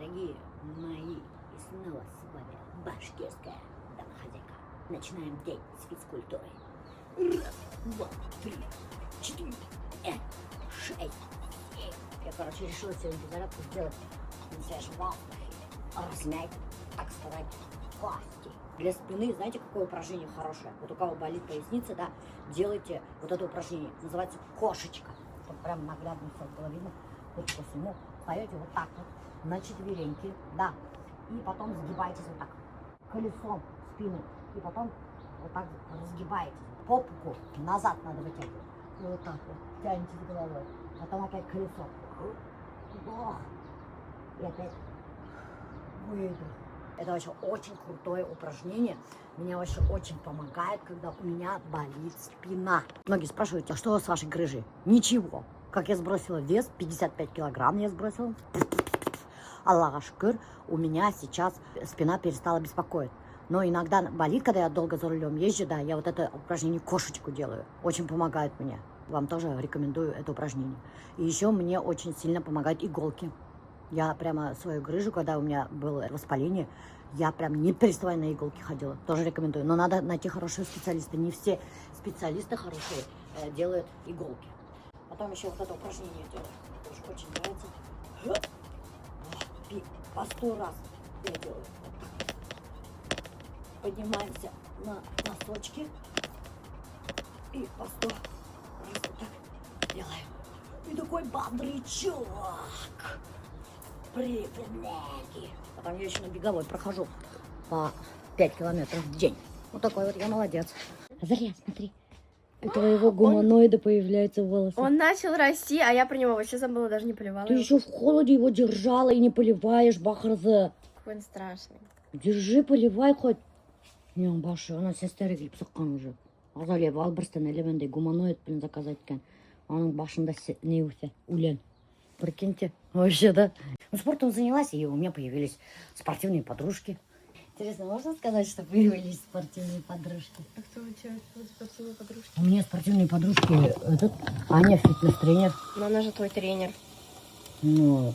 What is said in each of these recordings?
дорогие мои, и снова с вами башкирская домохозяйка. Начинаем день с физкультуры. Раз, два, три, четыре, пять, шесть, семь. Я, решила сегодня зарядку сделать на свежем воздухе. Размять, так сказать, кости. Для спины, знаете, какое упражнение хорошее? Вот у кого болит поясница, да, делайте вот это упражнение. Называется кошечка. Вот прям наглядно все было видно. Вот по всему. Встаете вот так вот на четвереньки, да. И потом сгибаетесь вот так. Колесом спину. И потом вот так разгибаетесь. Попку назад надо вытягивать. И вот так вот тянете головой. Потом опять колесо. Ох. И опять выдох. Это вообще очень крутое упражнение. Меня вообще очень помогает, когда у меня болит спина. Многие спрашивают, а что с вашей грыжей? Ничего. Как я сбросила вес, 55 килограмм я сбросила. Аллах шкыр, у меня сейчас спина перестала беспокоить. Но иногда болит, когда я долго за рулем езжу, да, я вот это упражнение кошечку делаю. Очень помогает мне. Вам тоже рекомендую это упражнение. И еще мне очень сильно помогают иголки. Я прямо свою грыжу, когда у меня было воспаление, я прям не переставая на иголки ходила. Тоже рекомендую. Но надо найти хорошего специалиста. Не все специалисты хорошие делают иголки. Потом еще вот это упражнение делаю. Тоже очень нравится. И по 100 раз я делаю. Поднимаемся на носочки. И по 100 раз вот так делаем. И такой бодрый чувак. Привет. Потом я еще на беговой прохожу по 5 километров в день. Вот такой вот я молодец. Заря, смотри. У твоего гуманоида появляются волосы. Он начал расти, а я про него вообще забыла, даже не поливала. Ты еще в холоде его держала и не поливаешь, Бахарзе. Какой он страшный. Держи, поливай хоть. Не, он башы, она сестері келіп соққан уже. Азалия Алберстен элементей гуманоид блин заказать кен. Оның башында не усе, улен. Прикиньте, вообще, да? Ну, спортом занялась, и у меня появились спортивные подружки. Интересно, можно сказать, что появились спортивные подружки? А кто у тебя спортивные подружки? У меня спортивные подружки, Аня фитнес-тренер. Но она же твой тренер. Ну,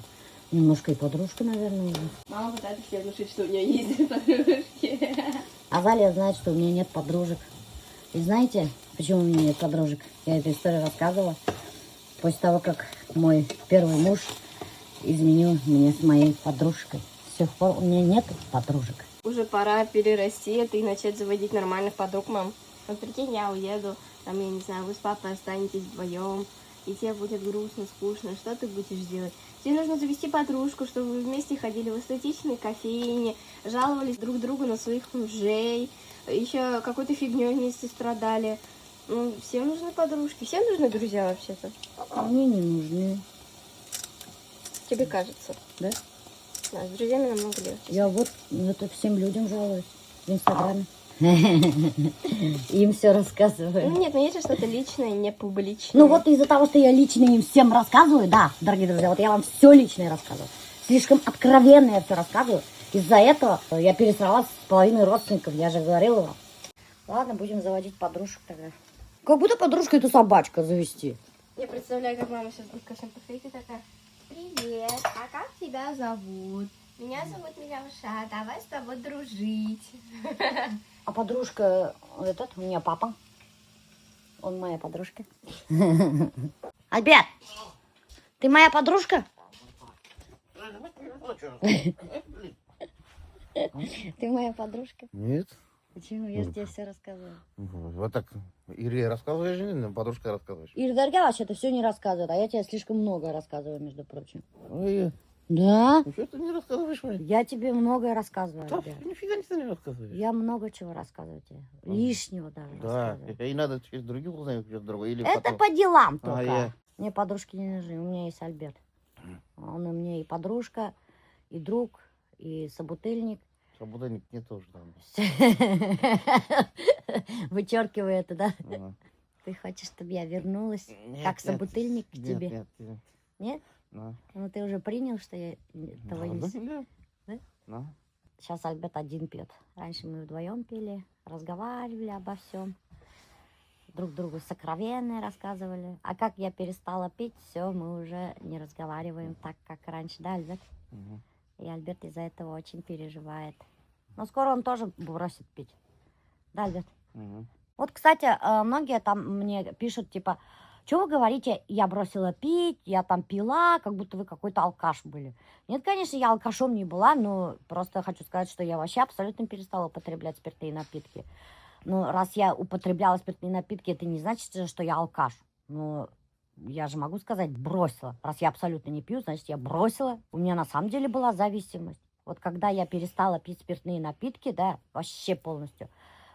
немножко и подружка, наверное. Мама пытается себе внушить, что у нее есть подружки. Азалия знает, что у меня нет подружек. И знаете, почему у меня нет подружек? Я эту историю рассказывала. После того, как мой первый муж изменил меня с моей подружкой. С тех пор у меня нет подружек. Уже пора перерасти это и начать заводить нормальных подруг, мам. Вот прикинь, я уеду, там, я не знаю, вы с папой останетесь вдвоем, и тебе будет грустно, скучно. Что ты будешь делать? Тебе нужно завести подружку, чтобы вы вместе ходили в эстетичной кофейне, жаловались друг другу на своих мужей, еще какой-то фигней вместе страдали. Ну, всем нужны подружки, всем нужны друзья вообще-то. А мне не нужны. Тебе кажется? Да? Да, с друзьями намного легче. Я вот это всем людям жалуюсь в Инстаграме. Им все рассказываю. Ну нет, но есть же что-то личное, не публичное. Ну вот из-за того, что я лично им всем рассказываю, да, дорогие друзья, вот я вам все личное рассказываю. Слишком откровенно я все рассказываю. Из-за этого я пересралась с половиной родственников, я же говорила вам. Ладно, будем заводить подружек тогда. Как будто подружка это собачка завести. Я представляю, как мама сейчас будет ко всем подходить и такая: привет, а как тебя зовут? Меня зовут Миляуша, давай с тобой дружить. А подружка, у меня папа. Он моя подружка. Альберт, ты моя подружка? Ты моя подружка? Нет. Почему? Я же тебе все рассказываю. Вот так Ире рассказываешь, или подружка рассказываешь? Ирдарга вообще-то все не рассказывает, а я тебе слишком много рассказываю, между прочим. Ой, Да? ну что ты не рассказываешь мне? Я тебе многое рассказываю, Да, Альберт. нифига не рассказываешь. Я много чего рассказываю тебе. Лишнего даже Да, рассказываю. и надо через других узнать что-то другое. Или Это потом. по делам А, только. я- Мне подружки не нужны, у меня есть Альберт. Он и мне и подружка, и друг, и собутыльник. Собутыльник мне тоже там. Вычеркивай это, да? Ага. Ты хочешь, чтобы я вернулась Нет, как нет, собутыльник к нет, тебе? Нет, нет. Нет? Ну, Ну ты уже принял, что я того не... да. Да? Ну. Сейчас Альберт один пьет. Раньше мы вдвоем пили, разговаривали обо всем. Друг другу сокровенное рассказывали. А как я перестала пить, все, мы уже не разговариваем так, как раньше, да, Альберт? Мгм. И Альберт из-за этого очень переживает. Но скоро он тоже бросит пить. Да, Альберт? Мгм. Вот, кстати, многие там мне пишут, типа, что вы говорите, я бросила пить, я там пила, как будто вы какой-то алкаш были. Нет, конечно, я алкашом не была, но просто хочу сказать, что я вообще абсолютно перестала употреблять спиртные напитки. Но раз я употребляла спиртные напитки, это не значит, что я алкаш. Но я же могу сказать, бросила. Раз я абсолютно не пью, значит, я бросила. У меня на самом деле была зависимость. Вот когда я перестала пить спиртные напитки, да, вообще полностью,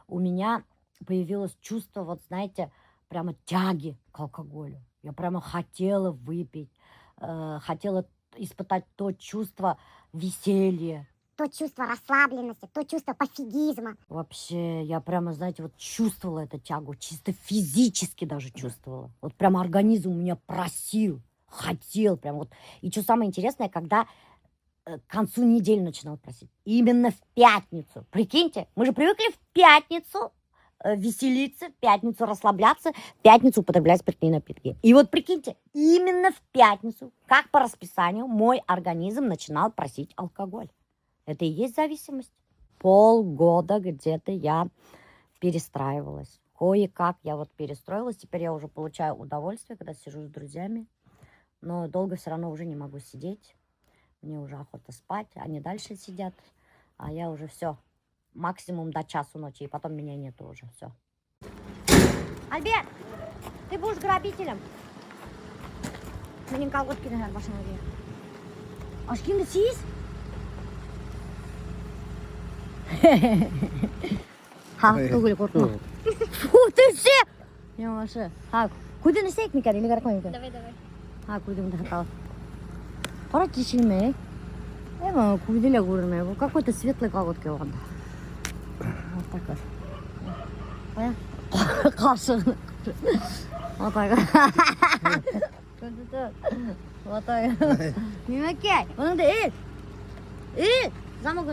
у меня появилось чувство, вот знаете, прямо тяги к алкоголю. Я прямо хотела выпить, хотела испытать то чувство веселья. То чувство расслабленности, то чувство пофигизма. Вообще, я прямо, знаете, вот чувствовала эту тягу, чисто физически даже чувствовала. Вот прямо организм у меня просил, хотел прям вот. И что самое интересное, когда к концу недели начинал просить. Именно в пятницу. Прикиньте, мы же привыкли в пятницу веселиться, в пятницу расслабляться, в пятницу употреблять спиртные напитки. И вот прикиньте, именно в пятницу, как по расписанию, мой организм начинал просить алкоголь. Это и есть зависимость. Полгода где-то я перестраивалась. Кое-как я вот перестроилась. Теперь я уже получаю удовольствие, когда сижу с друзьями. Но долго все равно уже не могу сидеть. Мне уже охота спать. Они дальше сидят. А я уже все. Максимум до часу ночи. И потом меня нету уже. Все. Альберт, ты будешь грабителем. Менің колготки наверное, башыңа киер. Ашкинді сиіз? Ha, tugul korkma. Фу, ты все! Я вообще. Куди не сейк микер или гаркой микер? Давай, давай. Куди мы дохатал. Пора тишиме. Куди ля гурме. Какой-то светлый колготки он. Вот так вот. Понял? Кашин. Вот так. Вот так. Мимекей. Он да, замок.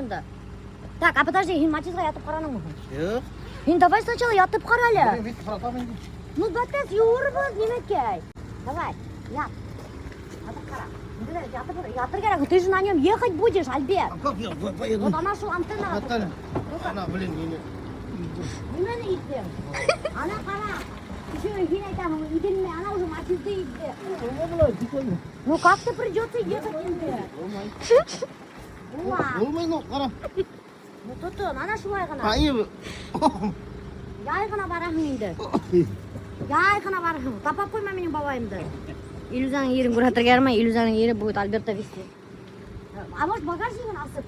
Так, а подожди, хин матизға ятып қараның мұхын? Yok. Хин давай сначала ятып қаралі. Вид фотоаппарат. Ну, батас, юрбыз, немекей. Давай, ят. Ятып қара. Ятыр керек, ты же на нем ехать будешь, Альберт. А как я поеду? Вот она шо антенна. Наталья. Она, блин, не. Немені иттім. Ана қара. Еще хин айтамын, иділме, ана уже матизді идді. Ну, как-то придется ехать, Альберт. Olmay no, qara. Ну, тұтын, ана шулай ғана. Ayıp. Яй ғана барахын енді. Яй ғана барахын. Тапап қойма менің бабайымды. Иллюзияның ерін көратыр кермей, иллюзияның ері будет Альберта вести. А может багажнигін асып?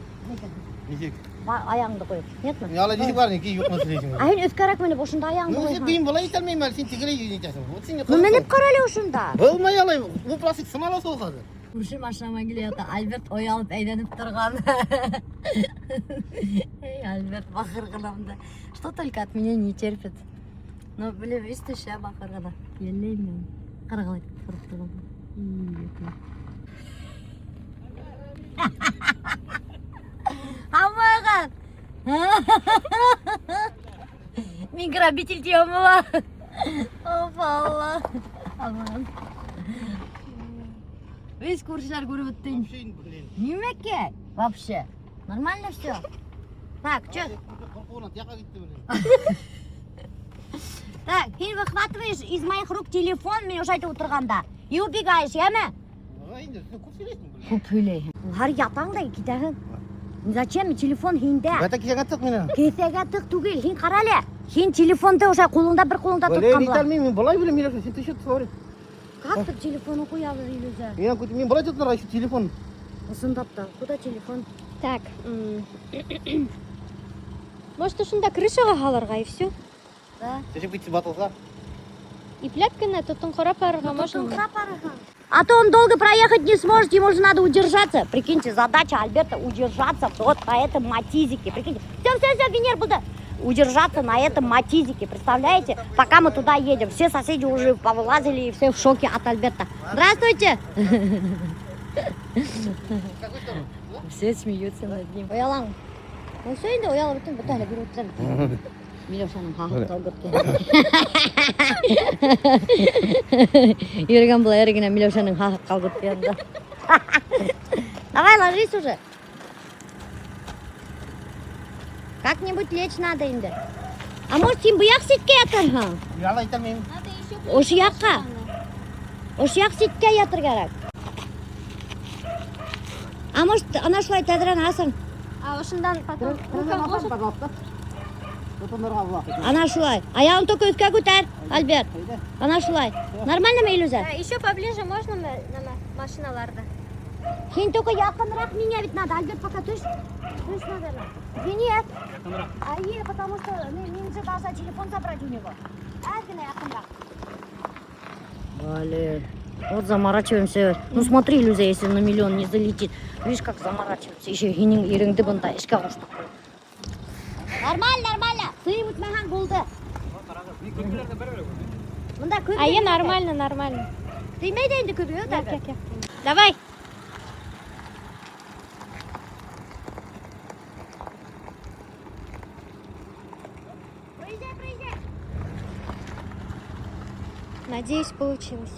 Ничек? Аяғыңды қойып. Нет ме? Яла десек бар, неке жоқ мәселесің. А сен өткәрәк меніп ошында аяғыңды Ну, сен қойған. қиын бола итәлмеймін әлі, сен тегелей етесің. Вот сен не Ну, меніп қаралі ошында. Болмай алай, бұл пластик сынала сол қазір. Ушым ашама келеді. Альберт оялып әйленіп тұрған. Эй, Альберт, бақырғынамды. Что только от меня не терпит. Ну, блин, видишь, я бақырғына. Елеймін. Қарғалай тұрып тұрған. Амаған! Мен грабитель тем была. Опа, Аман. Весь көршілер көріп өттің. Немеке? Вообще. Нормально все? Так, что? Так, ты выхватываешь из моих рук телефон, мен уже айтып отырғанда. И убегаешь, яме? Көп сөйлейсің. Har ятаңдай кетесің. Зачем телефон хинде? Бәтә кисәгә тык мине. Кесеге тық түгел, хин қаралы. Хин телефонды уже қолыңда бір қолыңда Болай тұтқан бұла. итәлмеймін, болай білем, миләшә, сен тышып соры. Как ты телефон қояды иллюзия? Мен болай тұтынар, еще телефон. Осындапты. Куда телефон? Так. Может, ушында крышаға халарға и все. Да. Тышып кетсе батылса. И плятканы тұтын қорап барыға можно. А то он долго проехать не сможет, ему же надо удержаться. Прикиньте, задача Альберта удержаться вот на этом матизике. Прикиньте, все, Венер буду удержаться на этом матизике. Представляете? Пока мы туда едем. Все соседи уже повылазили и все в шоке от Альберта. Здравствуйте! Все смеются над ним. Оялаң. Ну все, енді оялып өттің, бұтайлы бір өттің. Милешаның қағып талғыртты. Ерген бұл әрігіне Милешаның қағып қалғыртты енді. Давай, ложись уже. Как-нибудь лечь надо инде. А может, им буяк ситке ятырга? Яла итамин. Надо еще Уж якка. Уж як ситке ятыр керек. А может, ана шулай тәдірен асың? А ушундан потом Пожалуйста. Тотындырга булак. Ана шулай. Аяғын только өткә көтәр, Альберт. Ана шулай. Нормально ма, Илюза? Да, еще поближе можно на машиналарда? Сен только якынрак меня ведь надо. Альберт, пока түш. Түш надо. Нет. Потому что мне же должна телефон забрать у него. Альбина якынрак. Блин. Вот заморачиваемся. Ну смотри, Илюза, если на миллион не залетит. Видишь, как заморачиваться. Еще еріңді бұнда ішке қоштық. Нормально. Сыйып өтмеген болды. Мында көбірек. А я нормально. Тыймайды енді көбірек. Так. Давай. Проезжай. Надеюсь, получилось.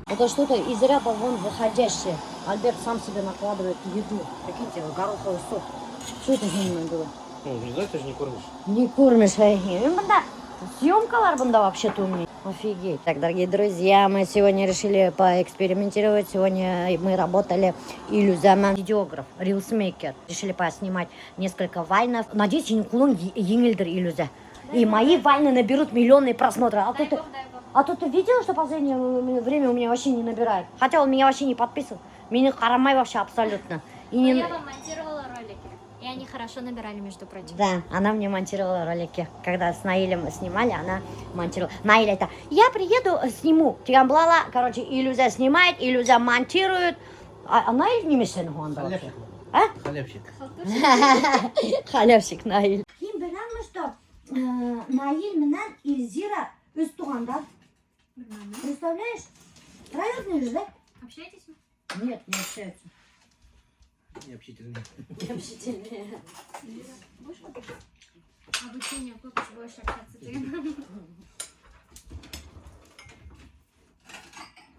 Это что-то из ряда вон выходящее. Альберт сам себе накладывает еду. Прикиньте, гороховый суп. Что это за ним было? Ну, знаешь, ты же не кормишь. Не кормишь, бында. Съемкалар бында вообще-то у меня. Офигеть. Так, дорогие друзья, мы сегодня решили поэкспериментировать. Сегодня мы работали Илюзамен, видеограф, рилсмейкер. Решили поснимать несколько вайнов. Надеюсь, Кулон Енильдер Илюза. И мои вайны наберут миллионные просмотры. А то ты видела, что в последнее время у меня вообще не набирает? Хотя он меня вообще не подписан. Меня карамай вообще абсолютно. И не... Я вам монтировала ролики. И они хорошо набирали, между прочим. Да, она мне монтировала ролики. Когда с Наилем снимали, она монтировала. Наиль это, я приеду, сниму. Тиамблала, короче, Илюза снимает, Илюза монтирует. А Наиль не мешен гонда вообще. А? Халявщик. Халявщик Наиль. Ким білем, что Наиль менен Ильзира үз туғандар. Представляешь? Троюродные же, да? Общаетесь? Нет, не общаются. Необщительный. Необщительные. Будешь вот обучение, как ты будешь общаться ты?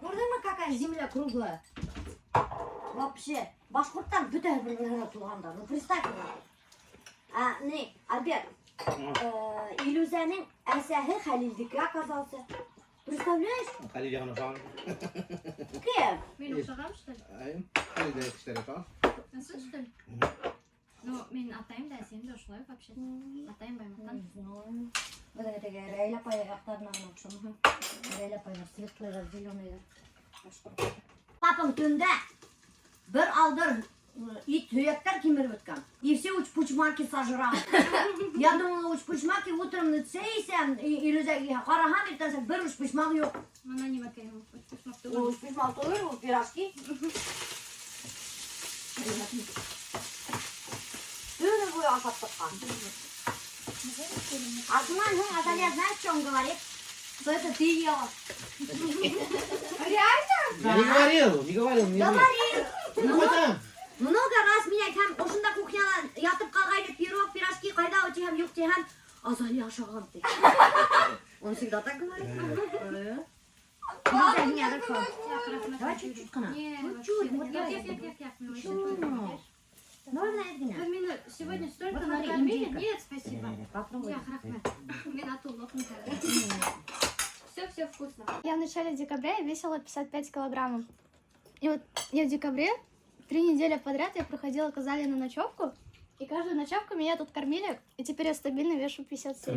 Көрдің какая земля круглая? Вообще. Башқұрттан бүтін бірлеріне туғандар. Ну, представь мне. Не, Альберт. Илюзаның әсәһі Халилдікі оказался. Представляешь? Халил яғына шағын. Кем? Мен ұқсағам, что ли? Айым. Халил да кішілері шағын. Сын, что ли? Ну, мен атайым да, сен де ұшылай вообще. Атайым баймақтан. Вот это Рейля паяқтарына ұқшамы. Рейля паяқ, светлый, зеленый. Папам түнде бір алдыр ит түйектер кеміріп өткен. И все учпучмаки сожрал. Я думала, учпучмаки утром нацейсен, или қарахан ертесен бір учпучмак жоқ. Мана не вакайым. Учпучмак толыр, ол пирожки. Түні бойы асап тұққан. Атынан Азалия, знаешь, что он говорит? Что это ты ела. Реально? Я не говорил. Говорил. Ну, там. Много раз меня там ошында кухняда ятып қалғайды, пирог, пирожки қайда өтем, жоқ дегем, Азалия ашаған ты. Он всегда так говорит. Давай чуть-чуть қана. Чуть-чуть, вот давай. Можно Евгения? Сегодня столько Вот смотри, накормили? индейка. Нет, спасибо. Попробуй. Я рахмет. Мен ату Все вкусно. Я в начале декабря весила 55 килограммов. И вот я в декабре 3 недели подряд я проходила Казали на ночевку. И каждую ночевку меня тут кормили. И теперь я стабильно вешу 57.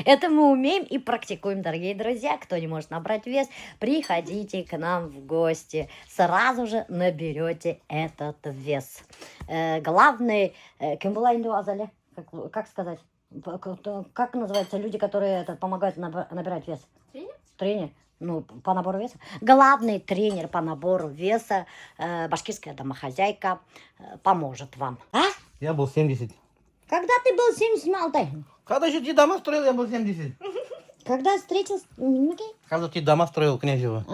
Это мы умеем и практикуем, дорогие друзья. Кто не может набрать вес, приходите к нам в гости. Сразу же наберете этот вес. Главный... Кем была Инду Азалия? Как сказать? Как называются люди, которые помогают набирать вес? Тренер? Тренер. Ну, по набору веса. Главный тренер по набору веса, башкирская домохозяйка, поможет вам. А? Я был 70. Когда ты был 70, Малтай? Когда еще те дома строил, я был 70. Когда встретился... Когда те дома строил Князева.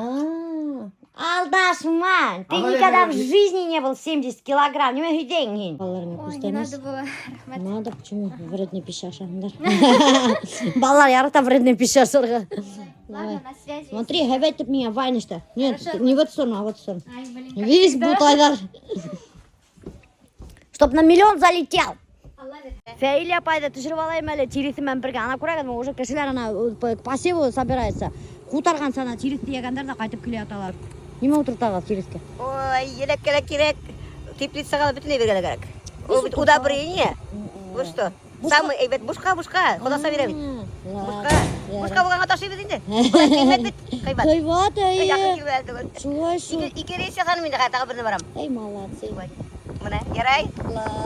Алдашман, ты Ага, никогда я в жизни не был 70 килограмм. Не могу деньги. Ой, не надо было. Надо, почему? Вредный пищаша. Балар, ярата вредный пищаша. Ладно, на связи. Смотри, говорит меня, вайнишь-то. Нет, Хорошо. не в эту сторону, а в эту сторону. Ай, блин. Весь бутайдар. Чтоб на миллион залетел. I love it. Фейли апайды түшіріп алайым әлі теректермен бірге. Ана көрген уже кішілер ана к посеву собирается. Қутарған сана теректі егендер де қайтып келе аталар. Неме отыртаға терекке? Ой, елек керек. Теплицаға бүтін бергені керек. Удобрение. Вы что? Самый, бет, бушка. Құда соберем. Бушка болғанға ташы бетінде. Қойбат, Шуай. Икересе ханым енді қайтаға біріне барам. Эй, молодцы. Мына, ярай.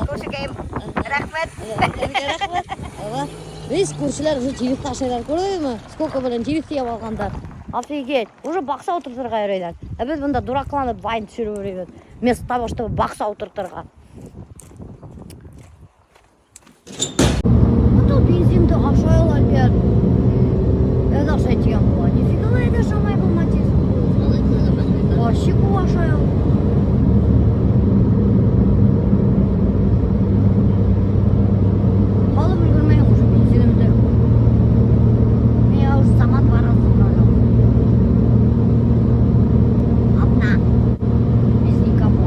Көршекейім. Рахмет. Весь көршілер уже терек ташыйлар, көрдіңіз ме? Сколько білін терек тиеп алғандар. Офигеть, уже бақса отыртырға үйрейді. Біз бұнда дурақланып вайн түсіріп үйрейді. Вместо того, чтобы бақса отыртырға. Бұл бензинді ашайыл әлбер. Әді ашай теген бұла. Нифига әді ашамай бұл матез. Вообще бұл ашайыл. Қалып үлгірмейін уже бензинімді. Мен я уже сама 2 раза управлял. Одна. Без никого.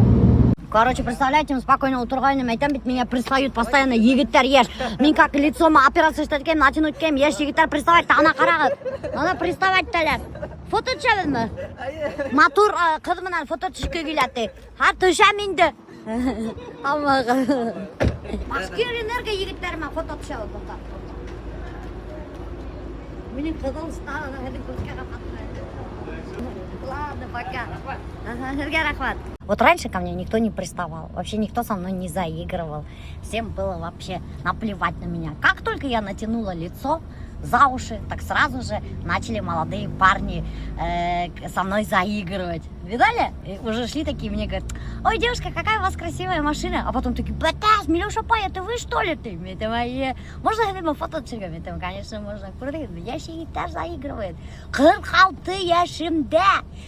Короче, представляете, спокойно утырғайным айтам, бит меня пристают постоянно егіттер еш. Мен как лицома операция штаткем, натянуть кем, еш егіттер приставать, ана қарағып. Ана приставать тәлер. Фото түшәбіз ме? Матур қызымынан фото түшкі келетті. Ха, түшәмінді. Амағы. Башкир энерго егіттерімен фото түшәбіз бұлта. Менің қызыл ұстағына әді көзге қапатты. Ладно, пока. Сергей Рахмат. Вот раньше ко мне никто не приставал, вообще никто со мной не заигрывал. Всем было вообще наплевать на меня. Как только я натянула лицо за уши, так сразу же начали молодые парни со мной заигрывать. Видали? И уже шли такие, мне говорят: ой, девушка, какая у вас красивая машина. А потом такие: Батас, Милюша Пай, это вы что ли ты? Это мои. Можно я фото түсіргем? Это, конечно, можно. Ящики тоже заигрывает. 46 яшимде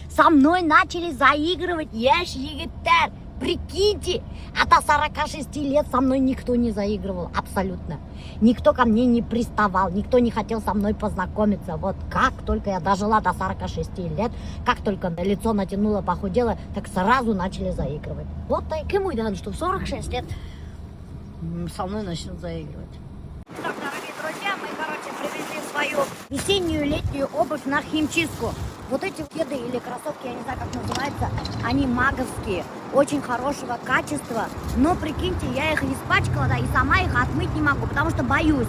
со мной начали заигрывать егиттер. Прикиньте, а до 46 лет со мной никто не заигрывал, абсолютно. Никто ко мне не приставал, никто не хотел со мной познакомиться. Вот как только я дожила до 46 лет, как только на лицо натянула, похудела, так сразу начали заигрывать. Вот так и мой дан, что в 46 лет со мной начнут заигрывать. Так, дорогие друзья, мы, привезли свою весеннюю летнюю обувь на химчистку. Вот эти кеды или кроссовки, я не знаю, как называется, они маговские, очень хорошего качества. Но, прикиньте, я их испачкала, да, и сама их отмыть не могу, потому что боюсь.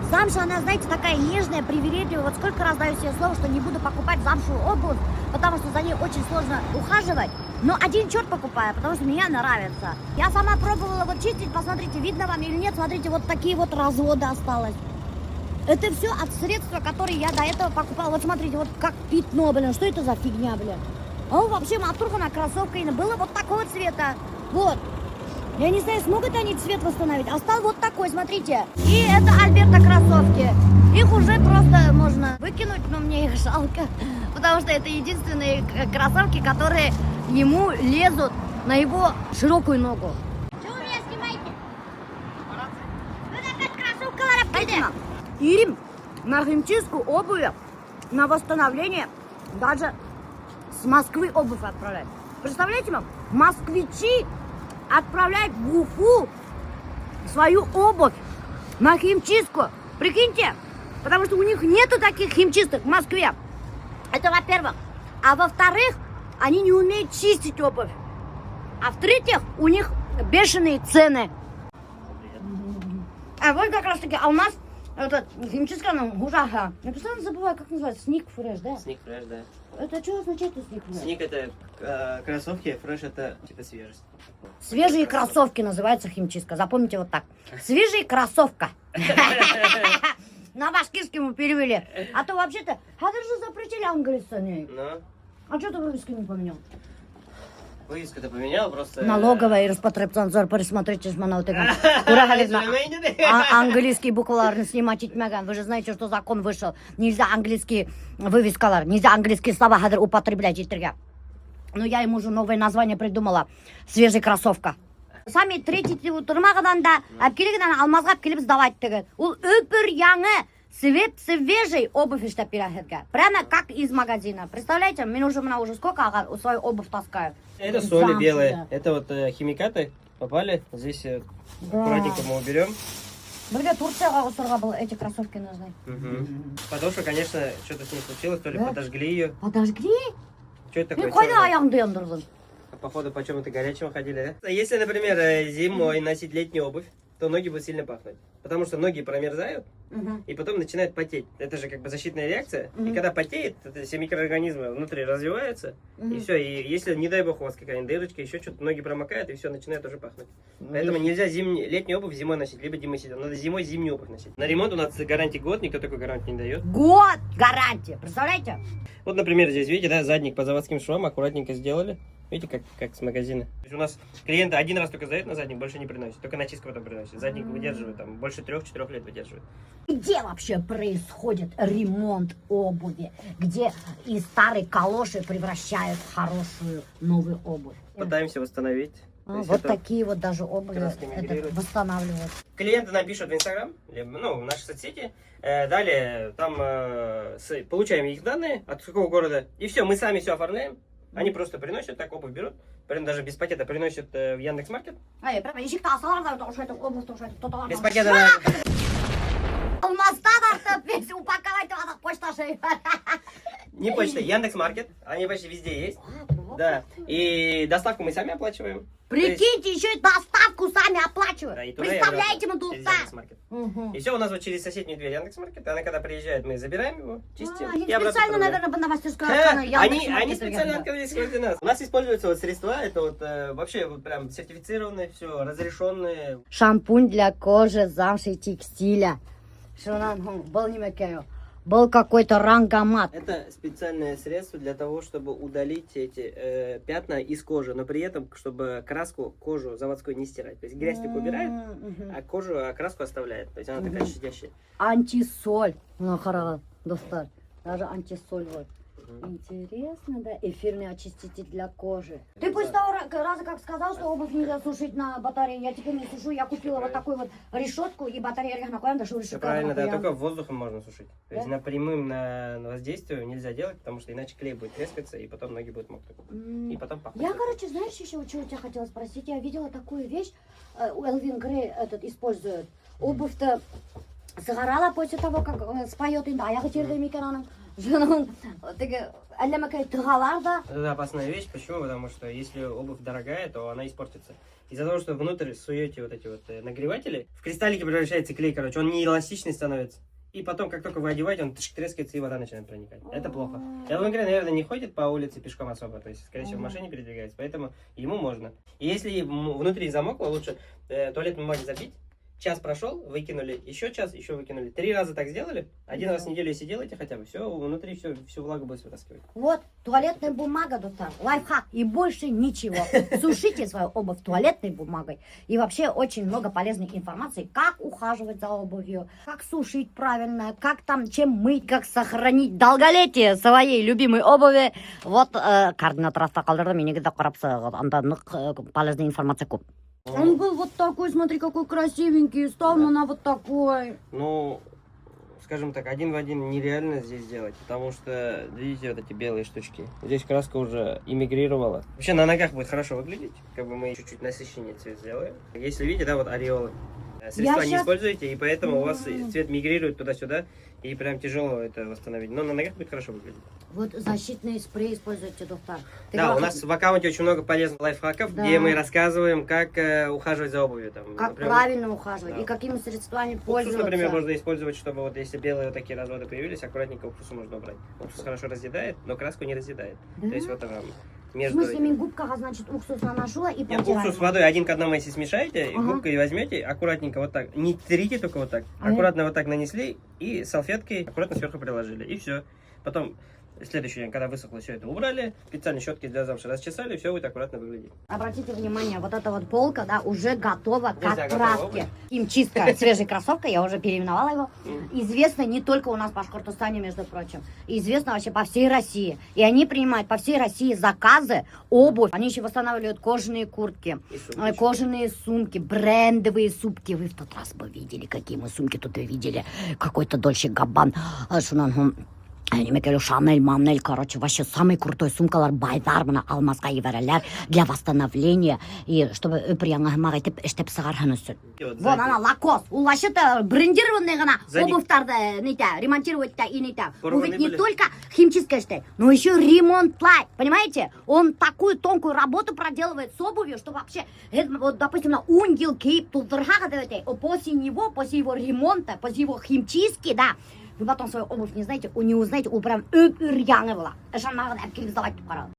Замша, она, знаете, такая нежная, привередливая. Вот сколько раз даю себе слово, что не буду покупать замшевую обувь, потому что за ней очень сложно ухаживать. Но один черт покупаю, потому что мне нравится. Я сама пробовала вот чистить, посмотрите, видно вам или нет, смотрите, вот такие вот разводы осталось. Это все от средства, которые я до этого покупала. Вот смотрите, вот как пятно, блин. Что это за фигня, блин? А вообще матурка на кроссовке было вот такого цвета. Вот. Я не знаю, смогут они цвет восстановить. А стал вот такой, смотрите. И это Альберта кроссовки. Их уже просто можно выкинуть, но мне их жалко. Потому что это единственные кроссовки, которые ему лезут на его широкую ногу. Что вы меня снимаете? Вы опять кроссовка ларапайте. Им на химчистку обуви, на восстановление, даже с Москвы обувь отправляют. Представляете вам, москвичи отправляют в Уфу свою обувь на химчистку. Прикиньте, потому что у них нету таких химчисток в Москве. Это во-первых. А во-вторых, они не умеют чистить обувь. А в-третьих, у них бешеные цены. А вот как раз таки, а у нас этот химчистка, ну, ужаха. Я постоянно забываю, как называется, сник фреш, да? Сник фреш, да. Это что означает сник фреш? Сник это кроссовки, фреш это типа свежесть. Свежие кроссовки называется химчистка. Запомните вот так. Свежие кроссовка. На башкирский мы перевели. А то вообще-то, же запретили английский. Ну? А что ты вывеску не поменял? Вывеску-то поменял, просто... Налоговая и Роспотребнадзор, пересмотрите, что она вот английские буквы снимать этмаган. Вы же знаете, что закон вышел. Нельзя английские вывески, нельзя английские слова употреблять. Но я ему уже новое название придумала. Свежая кроссовка. Сами третий турмағынан да әпкелігінен алмазға келіп сдавать деген. Ол өпір яңы, свежий обувь іштеп береді. Прямо как из магазина. Представляете, мен уже сколько свою обувь таскаю. Это соли белые. Это вот химикаты попали. Здесь аккуратненько мы уберем. Бля, Турция была, эти кроссовки нужны. Подошва, конечно, что-то с ней случилось, то ли Да. подожгли ее. Подожгли? Что это такое? Ну, кайда чёрное? аям дендерлин. Походу, почему это горячего ходили, да? Если, например, зимой носить летнюю обувь, то ноги будут сильно пахнуть. Потому что ноги промерзают, и потом начинают потеть. Это же как бы защитная реакция. И когда потеет, это все микроорганизмы внутри развиваются. И все. И если, не дай бог, у вас какая-нибудь дырочка, еще что-то, ноги промокают, и все, начинает уже пахнуть. Поэтому нельзя летнюю обувь зимой носить, либо зимой сидеть. Надо зимой зимнюю обувь носить. На ремонт у нас гарантия год, никто такой гарантии не дает. Год гарантия, представляете? Вот, например, здесь, видите, да, задник по заводским швам аккуратненько сделали. Видите, как с магазина. То есть у нас клиенты один раз только сдают на задник, больше не приносит. Только на чистку потом приносит. Задник выдерживает, там, больше 3-4 лет выдерживает. Где вообще происходит ремонт обуви? Где из старой калоши превращают в хорошую новую обувь? Пытаемся восстановить. То есть Вот это такие вот даже обуви краски это мигрируют. восстанавливают. Клиенты нам пишут в Инстаграм, ну, в наши соцсети. Далее там получаем их данные, от какого города. И все, мы сами все оформляем. Они просто приносят, так обувь берут. Прям даже без пакета приносят в Яндекс.Маркет. Ай, прям ищик тасалар, потому что это обувь, потому что это то-то. Без пакета. У нас надо весь упаковать, надо почта же. Не почта, Яндекс.Маркет. Они почти везде есть. Да. И доставку мы сами оплачиваем. Прикиньте, еще и доставку сами оплачивают. Да, и туда, и Представляете, мы обратно, тут через так. Яндекс.Маркет. И все, у нас вот через соседнюю дверь Яндекс.Маркет. Она когда приезжает, мы забираем его, чистим. Они и обратно специально, отправляем. наверное, на мастерской Они специально открылись для нас. У нас используются вот средства, это вот вообще вот прям сертифицированные, все, разрешенные. Шампунь для кожи, замши и текстиля. Что нам был не макею. Был какой-то рангомат. Это специальное средство для того, чтобы удалить эти пятна из кожи, но при этом, чтобы кожу заводской не стирать. То есть грязь только убирает, а краску оставляет. То есть она такая щадящая. Антисоль. Ну, хорошо, достать. Даже антисоль вот. Интересно, да? Эфирный очиститель для кожи. Ты после того раза, как сказал, что обувь нельзя сушить на батарее, я теперь не сушу, я купила вот такую вот решетку и батарея накоем, да, что Все правильно, да, только воздухом можно сушить. То есть напрямым на воздействие нельзя делать, потому что иначе клей будет трескаться, и потом ноги будут мокнуть. И потом пахнуть. Я, короче, знаешь, еще что у тебя хотела спросить? Я видела такую вещь, Элвин Грей этот использует. Обувь-то загорала после того, как споет инда. Я хотела микрофоном. Это опасная вещь. Почему? Потому что если обувь дорогая, то она испортится. Из-за того, что внутрь суете вот эти вот нагреватели, в кристаллике превращается клей, короче, он не эластичный становится. И потом, как только вы одеваете, он трескается, и вода начинает проникать. Это плохо. Элвин Грей, наверное, не ходит по улице пешком особо, то есть, скорее всего, в машине передвигается, поэтому ему можно. И если внутри замокло, лучше туалетной бумаги забить. Час прошел, выкинули, еще час, еще выкинули. 3 раза так сделали, 1 раз в неделю, если делаете хотя бы, все, внутри всю влагу будет вытаскивать. Вот, туалетная бумага, доктор, лайфхак, и больше ничего. Сушите свою обувь туалетной бумагой. И вообще очень много полезной информации, как ухаживать за обувью, как сушить правильно, как там, чем мыть, как сохранить долголетие своей любимой обуви. Вот, координатор қалдырды, менеге де қарапсы, полезной информации көп. Он был вот такой, смотри, какой красивенький, стал на вот такой. Ну, скажем так, один в один нереально здесь сделать, потому что, видите, вот эти белые штучки, здесь краска уже эмигрировала. Вообще на ногах будет хорошо выглядеть, как бы мы чуть-чуть насыщеннее цвет сделаем. Если видите, да, вот ореолы. Средства не используете, и поэтому у вас цвет мигрирует туда-сюда, и прям тяжело это восстановить. Но на ногах будет хорошо выглядеть. Вот защитные спреи используйте, доктор. Да, у нас в аккаунте очень много полезных лайфхаков, где мы рассказываем, как ухаживать за обувью. Там, как например, правильно ухаживать и какими средствами уксус, пользоваться. например, можно использовать, чтобы вот если белые вот такие разводы появились, аккуратненько уксусу можно убрать. Уксус хорошо разъедает, но краску не разъедает. Да? То есть вот там В между... смысле, губках, значит, уксус наношу и Нет, протираю. уксус с водой 1 к 1, если смешаете, губкой возьмете, аккуратненько вот так, не трите только вот так, аккуратно вот так нанесли и салфеткой аккуратно сверху приложили, и все. Потом следующий день, когда высохло, все это убрали, специальные щетки для замши расчесали, все будет аккуратно выглядеть. Обратите внимание, вот эта вот полка, да, уже готова к Нельзя отправке. Им чистая, свежая кроссовка, я уже переименовала его. Известно не только у нас в Башкортостане, между прочим. Известно вообще по всей России. И они принимают по всей России заказы, обувь. Они еще восстанавливают кожаные куртки, кожаные сумки, брендовые сумки. Вы в тот раз бы видели, какие мы сумки тут видели. Какой-то Дольче Габбан. Немекелю Шанель, Манель, короче, вообще самый крутой сумкалар байдар мына алмазга ебәрәләр для восстановления и чтобы прияңа итеп эштеп сыгарһын өчен. И вот Вон сзади. она Лакос. Ул вообще-то брендированный гына Сзади. обувьтарды нитә, ремонтировать и нитә. Он Порваны ведь не были? только химчистка эштәй, но еще ремонтлай. Понимаете? Он такую тонкую работу проделывает с обувью, что вообще, вот, допустим, на унгел кейп тулдырга после него, после его ремонта, после его химчистки, да, вы потом свою обувь не знаете, не узнаете, у прям ür яңы була. Ышанмаган әпкелек сдавать дип карагыз.